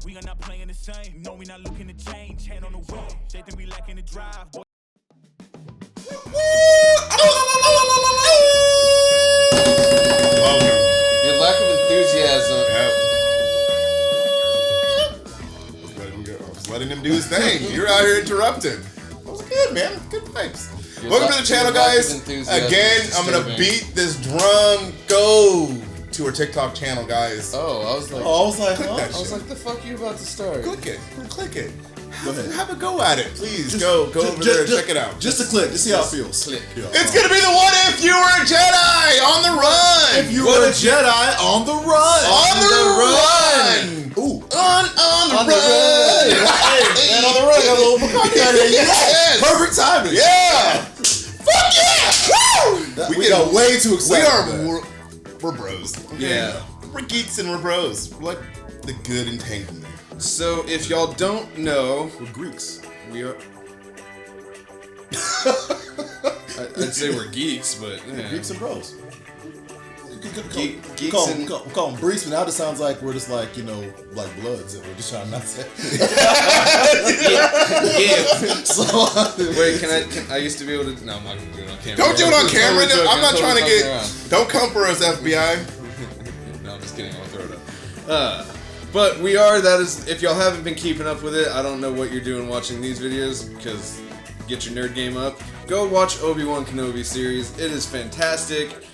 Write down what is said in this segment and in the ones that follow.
We are not playing the same. No, we not looking to change. Hand on the wheel. They think we lacking the drive. Boy. Your lack of enthusiasm. I was letting him do his thing. You're out here interrupting. That was good, man. Good pipes. Welcome to the channel, guys. Again, I'm going to beat this drum. Go to our TikTok channel, guys. I was like, the fuck you about to start? Click it. Have a go at it, please. Go over there and check it out. Just a click to see how it feels. It's gonna be the What If You Were a Jedi on the Run. If you were a Jedi on the run. On the run. Ooh. On the run. Hey, man, on the run. Got a little McCartney out here. Yes. Perfect timing. Yeah. Fuck yeah. Woo. We got way too excited. We're bros. Okay? Yeah. We're geeks and we're bros. We're like the good entanglement. So, if y'all don't know, We're Greeks. we are. I'd say we're geeks, but yeah. Geeks and bros. Geeks Call and them Brees, but now this sounds like we're just like, like bloods that we're just trying not to say. yeah. So, Wait, I used to be able to. No, I'm not gonna do it on camera. Don't do it on camera. Totally I'm not trying to totally get. Don't come for us, FBI. No, I'm just kidding. I'll throw it up. But that is, if y'all haven't been keeping up with it, I don't know what you're doing watching these videos, because get your nerd game up. Go watch Obi-Wan Kenobi series. It is fantastic.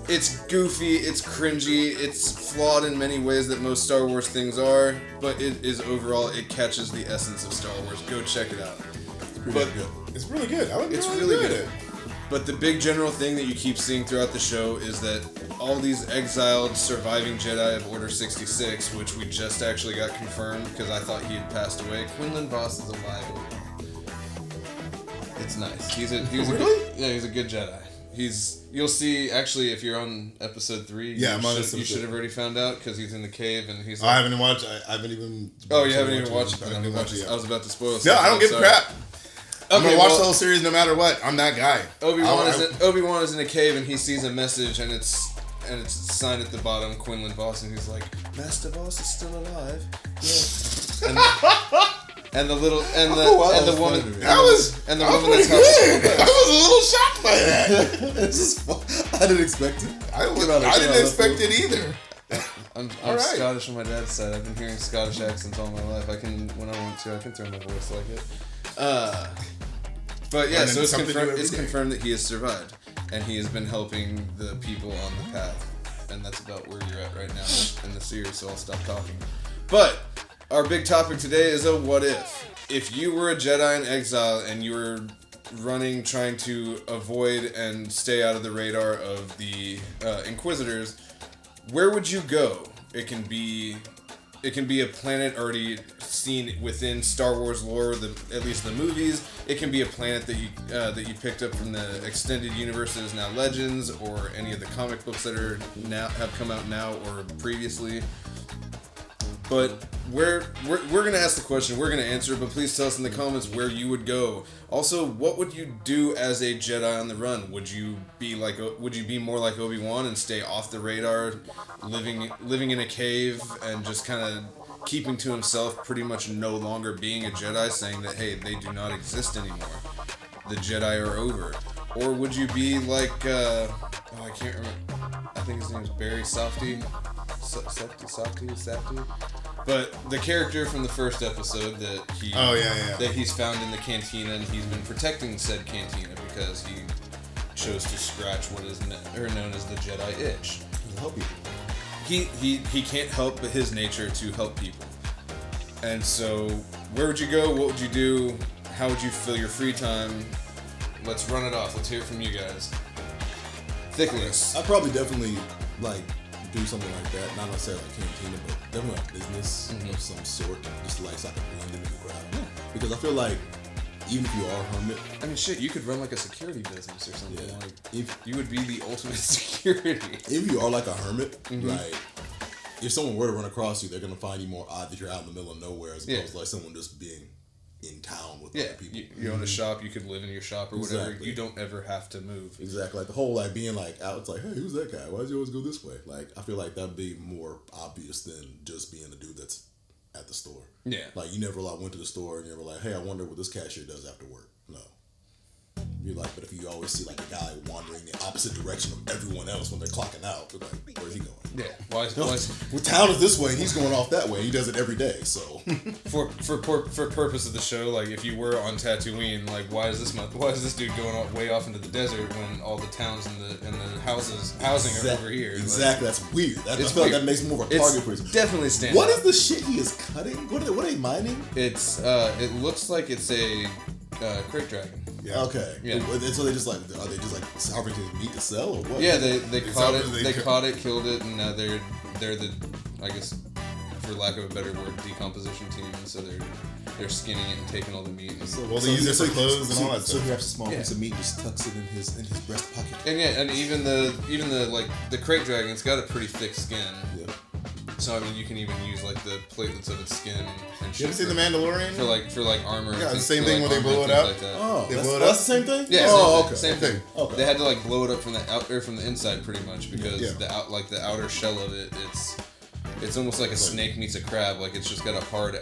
It's goofy, it's cringy, it's flawed in many ways that most Star Wars things are, but it catches the essence of Star Wars. Go check it out. It's really good. It's really good. But the big general thing that you keep seeing throughout the show is that all these exiled surviving Jedi of Order 66, which we just actually got confirmed because I thought he had passed away. Quinlan Voss is alive. It's nice. He's a good Jedi. You'll see, actually, if you're on episode 3, you should have already found out, because he's in the cave and he's. I haven't watched. I haven't even. Oh, you haven't even watched it. I was about to spoil it. No, I don't give a crap. I'm gonna watch the whole series no matter what. I'm that guy. Obi-Wan is in a cave and he sees a message and it's signed at the bottom, Quinlan Voss, and he's like, Master Voss is still alive. Yeah. And the woman I was a little shocked by that. it's just, I didn't expect it. I didn't expect it either. I'm Scottish on my dad's side. I've been hearing Scottish accents all my life. When I want to, I can throw my voice like it. But yeah, so it's confirmed that he has survived, and he has been helping the people on the path, and that's about where you're at right now in the series. So I'll stop talking. But our big topic today is a what if. If you were a Jedi in exile and you were running, trying to avoid and stay out of the radar of the Inquisitors, where would you go? It can be a planet already seen within Star Wars lore, at least the movies. It can be a planet that you picked up from the extended universe that is now Legends, or any of the comic books that have come out now or previously. But we're gonna ask the question, we're gonna answer, but please tell us in the comments where you would go. Also, what would you do as a Jedi on the run? Would you be more like Obi-Wan and stay off the radar, living in a cave and just kind of keeping to himself, pretty much no longer being a Jedi, saying that hey, they do not exist anymore, the Jedi are over? Or would you be like I can't remember, I think his name is Barry Safdie. Safdie? But the character from the first episode that he's found in the cantina, and he's been protecting said cantina because he chose to scratch what is known as the Jedi itch. Help people. He can't help but his nature to help people. And so, where would you go? What would you do? How would you fill your free time? Let's run it off. Let's hear it from you guys. Thickness. I'd probably definitely do something like that, not necessarily like cantina, but definitely like business of some sort, just so I can blend into the crowd. Yeah. Because I feel like even if you are a hermit, I mean, shit, you could run like a security business or something. Yeah. Like, if you would be the ultimate security. If you are like a hermit, like if someone were to run across you, they're gonna find you more odd that you're out in the middle of nowhere as opposed to like someone just being in town with other people. You own a shop, you could live in your shop or whatever. You don't ever have to move. Exactly. Like the whole being out, it's like, hey, who's that guy? Why does he always go this way? Like I feel like that'd be more obvious than just being a dude that's at the store. Yeah. Like, you never like went to the store and you were like, hey, I wonder what this cashier does after work. No. You're like, but if you always see like a guy wandering the opposite direction of everyone else when they're clocking out, you're like, where's he going? Yeah. Why is well, town is this way and he's going off that way. He does it every day, so. for purpose of the show, like if you were on Tatooine, like why is this dude going way off into the desert when all the towns and the housing are over here? Exactly, like, that's weird. I feel weird. like that makes more of a target for his. Definitely stands. What is the shit he is cutting? What are they mining? It's it looks like it's a crate dragon. Yeah. Okay. Yeah. And so they just like are they just like harvesting meat to sell or what? Yeah, they caught it. They caught it, killed it, and now they're the, I guess, for lack of a better word, decomposition team. And so they're skinning it and taking all the meat. And so, they use it for clothes and all that stuff. So he grabs a small piece of meat and just tucks it in his breast pocket. And yeah, and even the like the crate dragon's got a pretty thick skin. Yeah. So I mean, you can even use like the platelets of its skin and shit. You ever seen The Mandalorian? For like armor. Yeah, the same thing when they blow it up. Like that. Oh, they blow it up. That's the same thing. Yeah. Oh, same thing. Okay. They had to like blow it up from the inside pretty much because the outer shell of it, it's almost like a snake meets a crab. Like it's just got a hard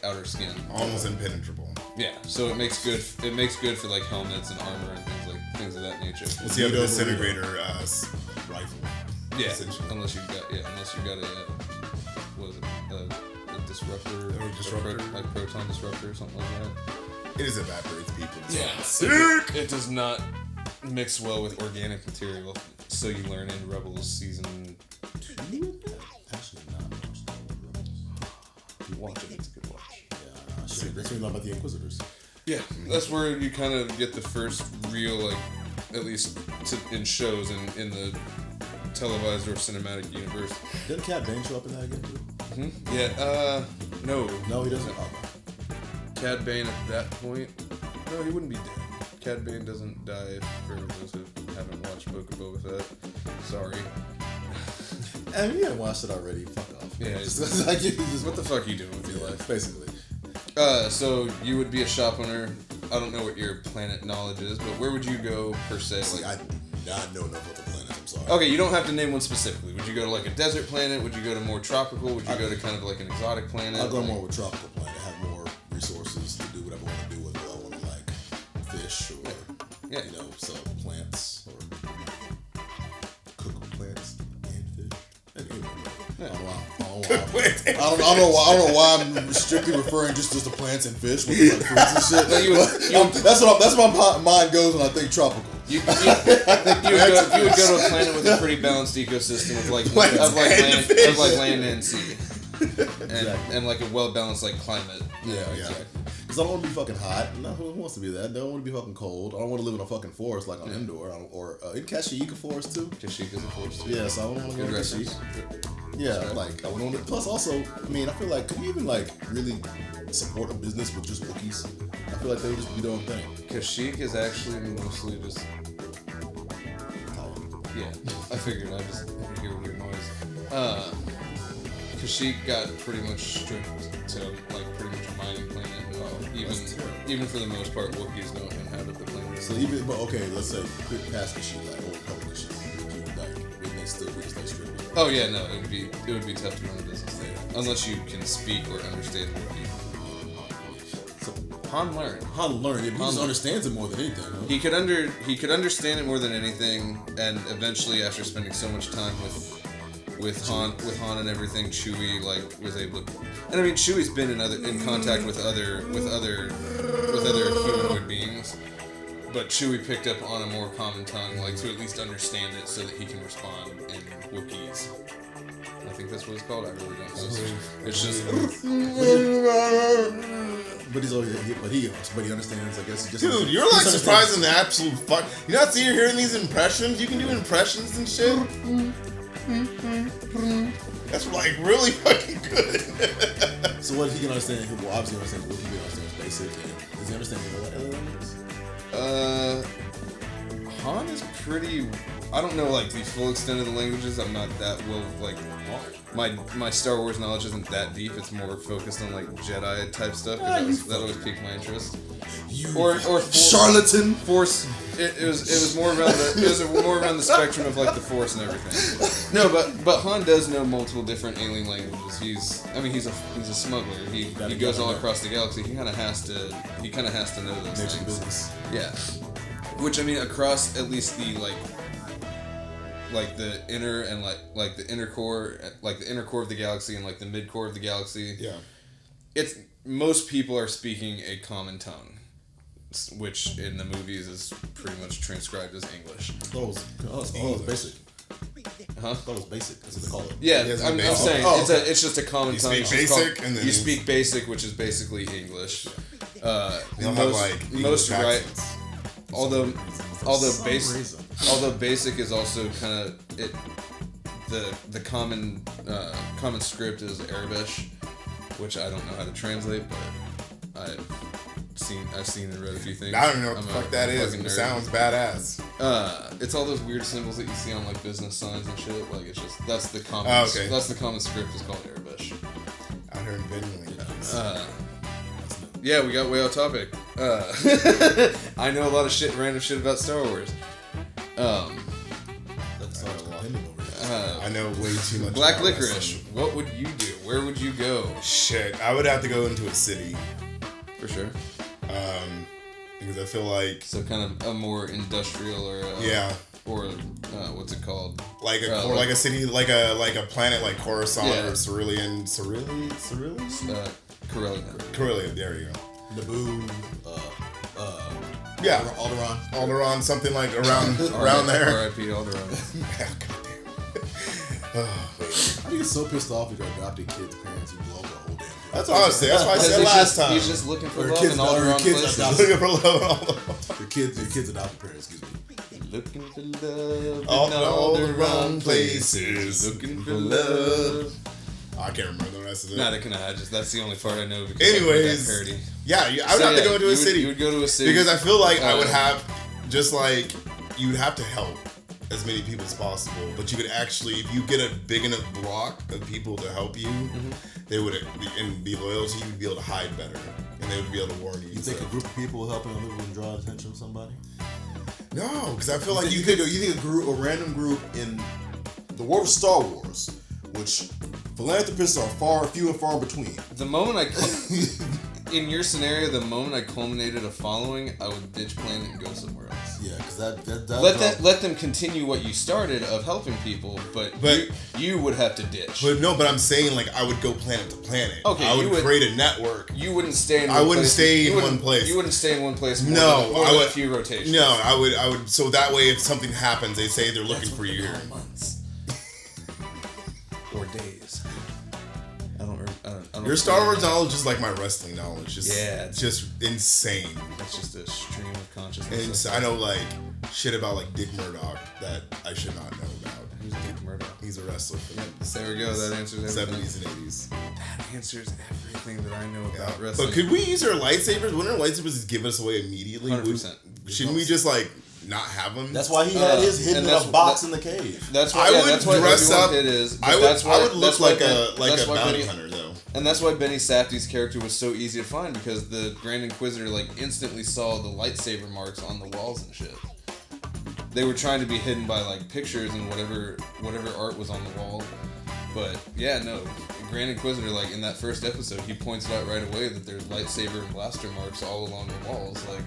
outer skin. Almost impenetrable. Yeah. So it makes good for like helmets and armor and things of that nature. It's the other disintegrator rifle. Yeah. Unless you've got a disruptor, like proton disruptor or something like that. It just evaporates people. Yeah, it does not mix well with organic material. So you learn in Rebels season 2. Actually, not watched Rebels. You watch it; it's a good watch. Yeah, shit. That's what you know about the Inquisitors. Yeah, that's where you kind of get the first real, like, at least in shows and in the televised or cinematic universe. Didn't Cad Bane show up in that again too? Mm-hmm. Yeah. No. No, he doesn't. Oh, Cad Bane at that point, no, he wouldn't be dead. Cad Bane doesn't die, for those who haven't watched Book of Boba Fett. Sorry. I mean, you haven't watched it already. Fuck off. Yeah. What the fuck are you doing with your life? Basically. So you would be a shop owner. I don't know what your planet knowledge is, but where would you go per se? See, I do not know enough about the planet. I'm sorry. Okay, you don't have to name one specifically. Would you go to like a desert planet? Would you go to more tropical? Would you go to kind of like an exotic planet? I'll go more with tropical planet. Have more resources to do whatever I want to do. Whether I want to like fish or sell plants or cook plants and fish. Anyway, I don't know why I'm strictly referring just to plants and fish with like fruits and shit. That's what my mind goes when I think tropical. You would go to a planet with a pretty balanced ecosystem of land and sea, and like a well balanced like climate. Yeah, exactly. Because I don't want to be fucking hot. No, who wants to be that? I don't want to be fucking cold. I don't want to live in a fucking forest like on Endor or in Kashyyyk forest too. Kashyyyk is a forest too. Yeah, so I don't want to go to Kashyyyk. Yeah, like I wouldn't want to. Plus, also, I mean, I feel like could you even like really support a business with just Wookiees? I feel like they would just be their own thing. Kashyyyk is actually mostly just. Yeah, I figured I just hear a weird noise. Kashyyyk got pretty much stripped to like pretty much a mining planet. Even for the most part, Wookiees don't inhabit the planet. So even, but okay, let's say quick past Kashyyyk, like old couple Kashyyyk, wouldn't they still be stripped? Oh yeah, no, it would be tough to run a business there unless you can speak or understand Wookiee. So Han learned. Yeah, he just understands it more than anything. Huh? He could understand it more than anything, and eventually, after spending so much time with Han and everything, Chewie like was able to. And I mean, Chewie's been in contact with other humanoid beings, but Chewie picked up on a more common tongue, like to at least understand it, so that he can respond in Wookiees. I think that's what it's called. I really don't know. It's just. But he understands. I guess. Dude, you're like surprising the absolute fuck. You not see you're hearing these impressions? You can do impressions and shit. That's like really fucking good. So what he can understand? Well, obviously he understands what he can understand is basic. Does he understand what elements? Han is pretty I don't know like the full extent of the languages. I'm not that well like my Star Wars knowledge isn't that deep. It's more focused on like Jedi type stuff. That always piqued my interest. Or charlatan. Force. It was more around the spectrum of like the Force and everything. No, but Han does know multiple different alien languages. He's a smuggler. He goes all across the galaxy. He kind of has to know those things. Business. Yeah. Which I mean, across at least the like the inner and like the inner core, like the inner core of the galaxy and like the mid core of the galaxy. Yeah. It's most people are speaking a common tongue, which in the movies is pretty much transcribed as English. Oh, it's basic. Huh? That was basic. That's what they call it. Yeah, I'm saying it's just a common tongue. You speak basic, and then you speak basic, which is basically English. Most right. Although basic is also kind of it. The common script is Arabic, which I don't know how to translate, but I've seen and read a few things. I don't know what the fuck that is. It sounds badass. It's all those weird symbols that you see on like business signs and shit. Like it's just that's the common. Okay. That's the common script is called Arabic. I heard Vinland. Yeah, we got way off topic. I know a lot of random shit about Star Wars. That's I know way too much. Black about licorice. wrestling. What would you do? Where would you go? Shit, I would have to go into a city. For sure. Because I feel like So kind of a more industrial or or what's it called? Like a city, like a planet like Coruscant or Cerulean. Corellia, there you go. Naboo, Yeah. Alderaan, something like around there. R.I.P. Alderaan. I get so pissed off if your adopted kid's parents, you blow the whole damn thing. That's what I was saying. That's what I said last time. He's just looking for Or love kids- in all the or wrong kids places. adopted. Looking for love and all the Your kids adopted parents, excuse me. Looking for love in all the wrong places. Looking for love. I can't remember the rest of it. Nah, that's the only part I know because Anyways, I heard that parody. Yeah, I would have to go to a city. You would go to a city. Because I feel like I would have, just like, you would have to help as many people as possible. But you could actually, if you get a big enough block of people to help you, they would be loyal to you, you'd be able to hide better. And they would be able to warn you. You think a group of people helping a little and draw attention of somebody? No, because I feel like you think a random group in the world of Star Wars, which philanthropists are few and far between. The moment in your scenario, the moment I culminated a following, I would ditch planet and go somewhere else. Yeah, because let them continue what you started of helping people, but you would have to ditch. But I'm saying like I would go planet to planet. Okay, I would create a network. You wouldn't stay in. I wouldn't stay in one place. You wouldn't stay in one place. More I than would a few rotations. No, I would. So that way, if something happens, they say they're looking for you here. Months or days. I don't Your Star Wars knowledge is like my wrestling knowledge. It's just insane. It's just a stream of consciousness. And I know like shit about like Dick Murdoch that I should not know about. Who's Dick Murdoch? He's a wrestler. There we go. That answers everything. 70s and 80s. That answers everything that I know about wrestling. But could we use our lightsabers? Wouldn't our lightsabers just give us away immediately? 100%. Shouldn't we just like not have them? That's why he had his hidden in a box in the cave. That's why. That's why dress up. It is. I would look like a bounty hunter though. And that's why Benny Safdie's character was so easy to find, because the Grand Inquisitor like instantly saw the lightsaber marks on the walls and shit. They were trying to be hidden by like pictures and whatever art was on the wall. But yeah, no, Grand Inquisitor, like in that first episode, he points it out right away that there's lightsaber and blaster marks all along the walls. Like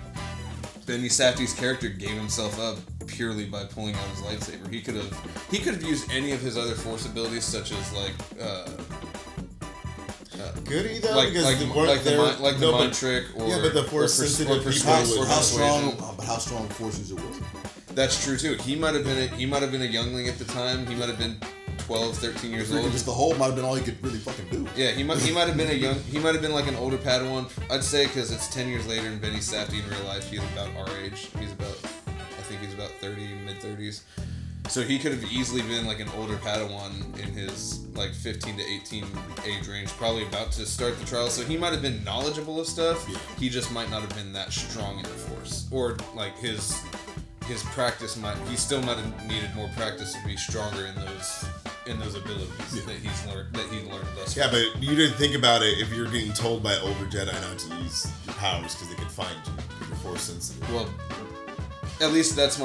Benny Safdie's character gave himself up purely by pulling out his lightsaber. He could have used any of his other Force abilities, such as Could he though? The mind trick, or but the Force sensitive people. How strong Force user was he? That's true too. He might have been a youngling at the time. He might have been 12, 13 years old. Just the hole might have been all he could really fucking do. Yeah, he might have been he might have been like an older Padawan. I'd say, because it's 10 years later, and Benny Safdie in real life, he's about our age. I think he's about 30, mid-30s. So he could have easily been like an older Padawan in his like 15 to 18 age range, probably about to start the trial. So he might have been knowledgeable of stuff. Yeah. He just might not have been that strong in the Force, or like his his practice he still might have needed more practice to be stronger in those abilities that he learned thus far. Yeah, but you didn't think about it if you're getting told by older Jedi not to use your powers because they could find you because you're force sensitive. Well, at least that's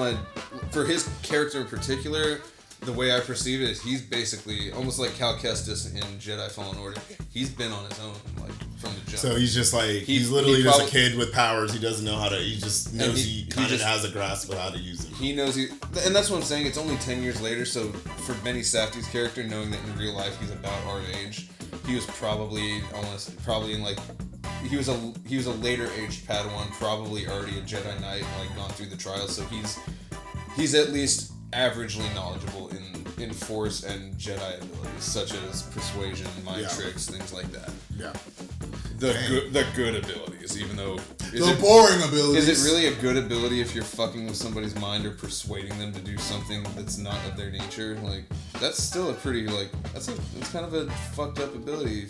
for his character in particular. The way I perceive it is he's basically almost like Cal Kestis in Jedi Fallen Order. He's been on his own, like, from the jump. So he's just like, he's literally just a kid with powers. He doesn't know how to, he just knows he kind of has a grasp of how to use them. He knows and that's what I'm saying, it's only 10 years later, so for Benny Safdie's character, knowing that in real life he's about our age, he was probably in like, he was a later aged Padawan, probably already a Jedi Knight, like gone through the trials, so he's at least averagely knowledgeable in Force and Jedi abilities, such as persuasion, mind tricks, things like that. Yeah. The good abilities, even though... boring abilities. Is it really a good ability if you're fucking with somebody's mind or persuading them to do something that's not of their nature? Like, that's still a pretty, like... It's kind of a fucked up ability,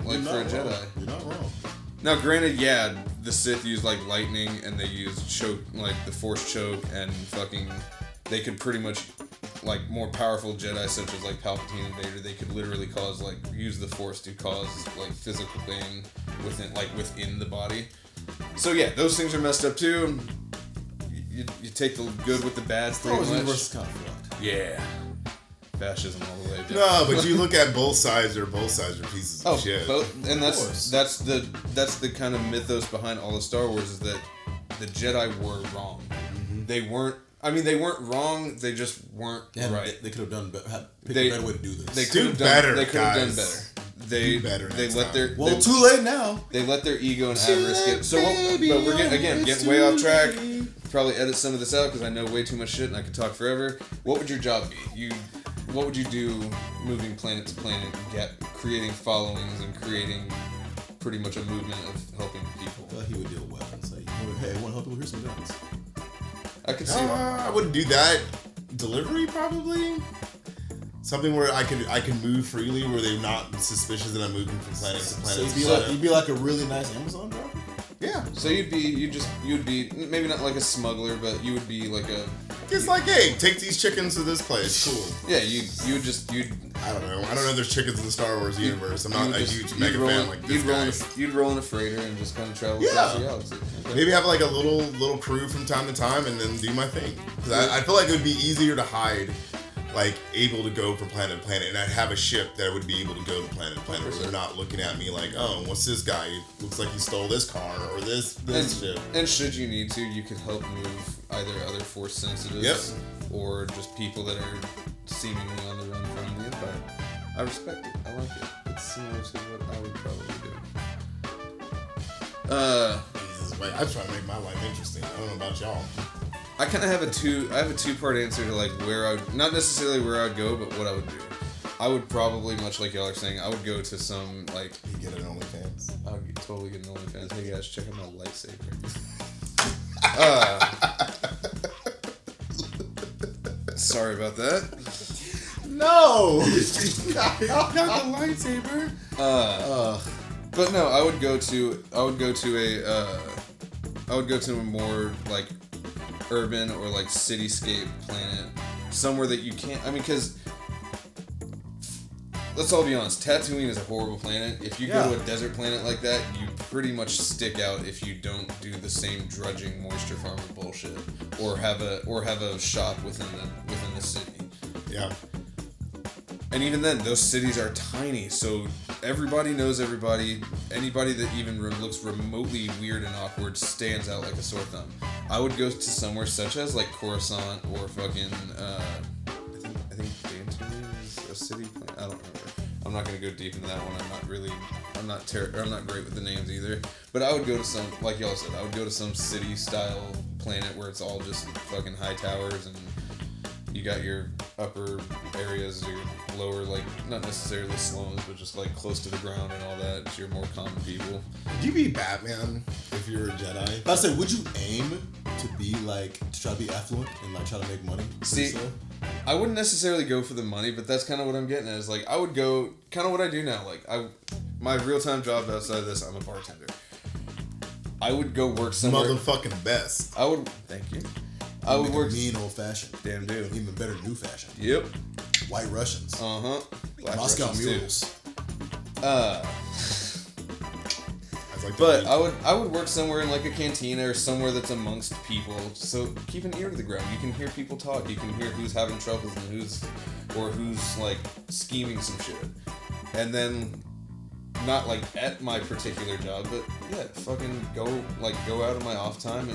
like, for a Jedi. You're not wrong. Now, granted, yeah, the Sith use, like, lightning, and they use choke, like, the Force choke, and fucking... They could pretty much, like, more powerful Jedi, such as, like, Palpatine and Vader, they could literally use the Force to cause, like, physical pain within the body. So, yeah, those things are messed up, too. You take the good with the bad, pretty much. Universe kind of fucked. Yeah. Fascism all the way down. No, but you look at both sides are pieces of shit. And that's the kind of mythos behind all of Star Wars, is that the Jedi were wrong. Mm-hmm. They weren't wrong. They just weren't right. They could have done better. Picked a better way to do this. They could have done better. They let their too late now. They let their ego and avarice get. So, but we're getting way off track. Probably edit some of this out because I know way too much shit and I could talk forever. What would your job be? What would you do, moving planet to planet, creating followings and creating pretty much a movement of helping people? Well, he would deal with weapons. Like, hey, I want to help people. Here's some guns. I could see. I wouldn't do that. Delivery, probably. Something where I can move freely, where they're not suspicious that I'm moving from planet to planet. So you'd be like a really nice Amazon driver. Yeah. So you'd be maybe not like a smuggler, but you would be like a. It's like, hey, take these chickens to this place. Cool. Yeah, I don't know. If there's chickens in the Star Wars universe. I'm not a huge mega fan like this guy. You'd roll in a freighter and just kind of travel across the galaxy. Okay. Maybe have like a little crew from time to time and then do my thing. Because I feel like it would be easier to hide, like, able to go from planet to planet, and I'd have a ship that would be able to go from planet to planet where they're not looking at me like, oh, what's this guy? Looks like he stole this car or this ship. And should you need to, you could help move either other Force sensitives or just people that are seemingly on the run from the Empire. I respect it. I like it. It's similar to what I would probably do. Jesus, wait, I try to make my life interesting. I don't know about y'all. I kind of have a two-part answer to, like, not necessarily where I'd go, but what I would do. I would probably, much like y'all are saying, I would go to some, like... You get an OnlyFans? I would totally get an OnlyFans. Hey guys, check out my lightsaber. Sorry about that. No! Not the lightsaber. But no, I would go to a more, like, urban or, like, cityscape planet, somewhere that you can't. I mean, because let's all be honest, Tatooine is a horrible planet. If you go to a desert planet like that, you pretty much stick out if you don't do the same drudging moisture farmer bullshit, or have a shop within the city. Yeah. And even then, those cities are tiny, so everybody knows everybody. Anybody that even looks remotely weird and awkward stands out like a sore thumb. I would go to somewhere such as, like, Coruscant or fucking, I think Dantooine is a city planet. I don't remember. I'm not gonna go deep into that one. I'm not great with the names either. But I would go to some, like y'all said, I would go to some city-style planet where it's all just fucking high towers and you got your upper areas, your lower, like, not necessarily slums, but just, like, close to the ground and all that. It's your more common people. Would you be Batman if you're a Jedi? I said, would you aim to be, like, to try to be affluent and, like, try to make money? See, I wouldn't necessarily go for the money, but that's kind of what I'm getting at. Is, like, I would go, kind of what I do now. Like, my real-time job outside of this, I'm a bartender. I would go work somewhere. Motherfucking best. Thank you. I would work mean old fashioned. Damn dude. Even better new fashioned. Yep. White Russians. Black Moscow Russians mules. But I would work somewhere in like a cantina or somewhere that's amongst people. So keep an ear to the ground. You can hear people talk. You can hear who's having troubles and who's like scheming some shit. And then not like at my particular job, but yeah, fucking go out of my off time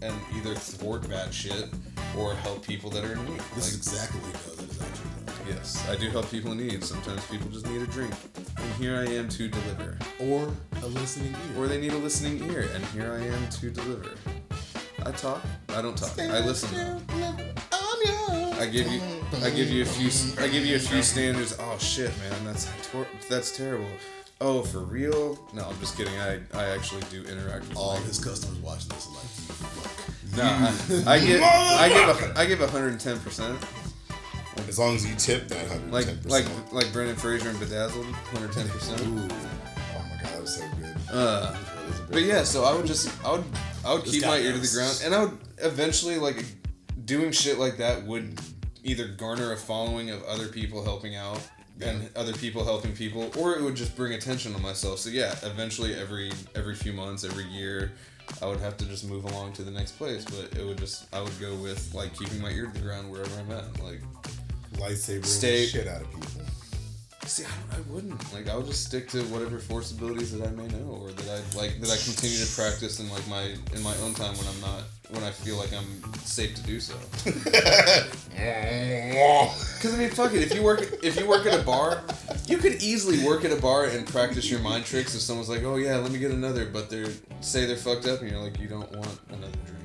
and either thwart bad shit or help people that are in need. This is exactly what he does at his actual job. Yes, I do help people in need. Sometimes people just need a drink. And here I am to deliver. Or a listening ear. Or they need a listening ear, and here I am to deliver. I talk. I don't talk. I listen. I give you a few standards. Oh shit, man, that's terrible. Oh, for real? No, I'm just kidding. I actually do interact with all his customers watching this are like, nah, I give 110%. As long as you tip that 110%. Like Brendan Fraser and Bedazzled, 110%. Ooh. Oh my god, that was so good. But yeah, so I would keep my ear to the ground, and I would eventually, like, doing shit like that would either garner a following of other people helping out and other people helping people, or it would just bring attention to myself. So yeah, eventually every few months, every year, I would have to just move along to the next place. But I would go with like keeping my ear to the ground wherever I'm at, like lightsaber the shit out of people. See, I wouldn't. Like, I would just stick to whatever force abilities that I may know, or that I continue to practice in like in my own time when I feel like I'm safe to do so. Because I mean, fuck it. If you work at a bar, you could easily work at a bar and practice your mind tricks. If someone's like, "Oh yeah, let me get another," but they're fucked up, and you're like, "You don't want another drink."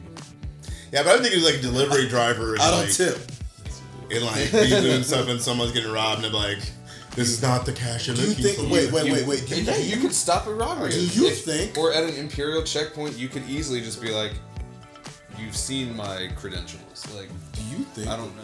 Yeah, but I think it's like a delivery driver. I don't tip. And like be doing stuff, and someone's getting robbed, and they're like, "This is not the cash you're looking for." Wait. You could stop a robbery. Do you think? Or at an Imperial checkpoint, you could easily just be like, "You've seen my credentials." Like, do you think? I don't know.